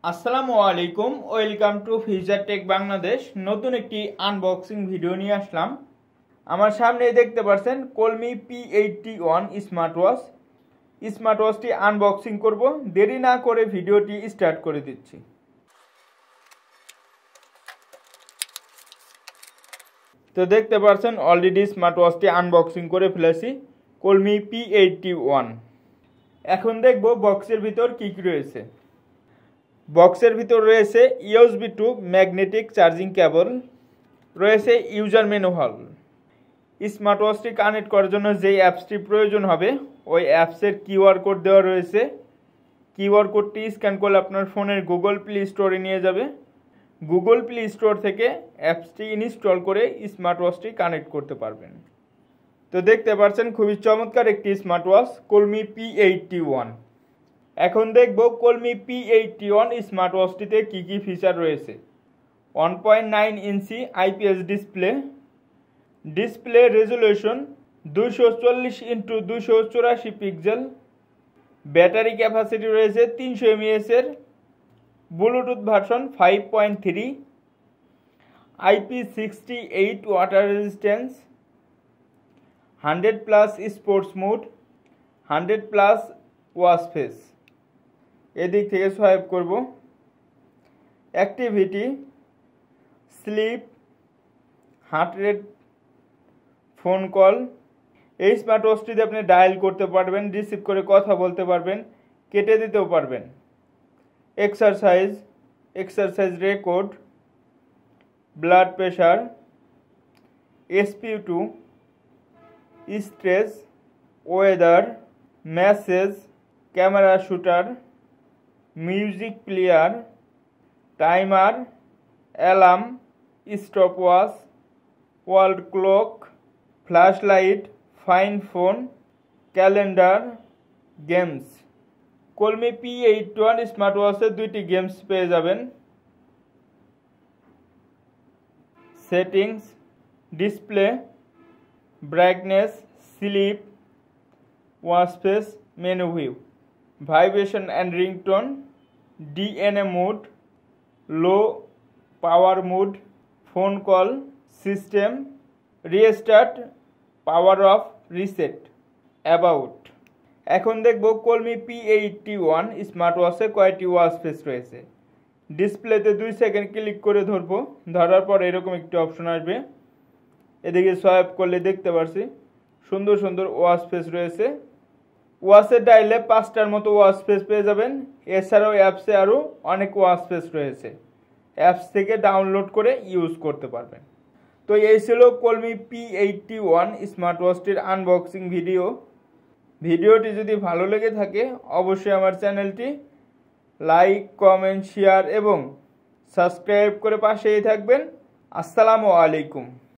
আসসালামু আলাইকুম, welcome to future tech Bangladesh. নতুন একটি আনবক্সিং ভিডিও নিয়ে আসলাম। আমার সামনে দেখতে পাচ্ছেন কলমি P81 স্মার্ট ওয়াচটি আনবক্সিং করব। দেরি না করে ভিডিওটি স্টার্ট করে দিচ্ছি। তো দেখতে পাচ্ছেন অলরেডি স্মার্ট ওয়াচটি আনবক্সিং করে ফেলেছি, কলমি P81। এখন দেখব বক্সের ভিতর কি কি রয়েছে। বক্সের ভিতর রয়েছে USB to magnetic charging cable, রয়েছে ইউজার ম্যানুয়াল। স্মার্ট ওয়াচটি কানেক্ট করার জন্য যেই অ্যাপসটি প্রয়োজন হবে ওই অ্যাপসের কিউআর কোড দেওয়া রয়েছে। কিউআর কোডটি স্ক্যান করলে আপনার ফোনের গুগল প্লে স্টোরে নিয়ে যাবে। গুগল প্লে স্টোর থেকে অ্যাপসটি ইনস্টল করে স্মার্ট ওয়াচটি কানেক্ট করতে পারবেন। তো দেখতে পাচ্ছেন খুবই চমৎকার একটি স্মার্ট ওয়াচ কলমি P81। এখন দেখব কলমি P81 স্মার্ট ওয়াচটিতে কী কী ফিচার রয়েছে। 1.9 inch IPS display resolution 240x284 pixel, battery capacity রয়েছে 300 mAh এর, bluetooth version 5.3, IP68 water resistance, 100+ sports mode, 100+ watch face. এদিক থেকে সোয়াইপ করব। Activity, sleep, heart rate, phone call. এই স্মার্ট ওয়াচটিতে আপনি ডায়াল করতে পারবেন, রিসিভ করে কথা বলতে পারবেন, কেটে দিতেও পারবেন। Exercise record, blood pressure, SpO2, stress, weather, message, camera shutter, music player, timer, alarm, stop watch, wall clock, flash light, find phone, calendar, games. Colmi P81 smart ওয়াচে দুইটি গেমস পেয়ে যাবেন। Settings, display, brightness, sleep, watch face, menu view, vibration and ringtone, DNA mode, low power mode, phone call, system, restart, power off, reset, about. এখন দেখব কলমি P81 smart ওয়াচে কয়টি watch face রয়েছে। ডিসপ্লেতে 2 সেকেন্ড ক্লিক করে ধরবো, ধরার পর এরকম একটি অপশন আসবে। এদিকে সোয়াইপ করলে দেখতে পাচ্ছি সুন্দর সুন্দর ওয়াচ ফেস রয়েছে। ওয়াচের ডাইলে 5টার মতো ওয়াচ ফেস পেয়ে যাবেন। এছাড়াও অ্যাপসে আরও অনেক ওয়াচ ফেস রয়েছে, অ্যাপস থেকে ডাউনলোড করে ইউজ করতে পারবেন। তো এই ছিল কলমি P81 স্মার্ট ওয়াচটির আনবক্সিং ভিডিওটি যদি ভালো লেগে থাকে অবশ্যই আমার চ্যানেলটি লাইক, কমেন্ট, শেয়ার এবং সাবস্ক্রাইব করে পাশেই থাকবেন। আসসালামু আলাইকুম।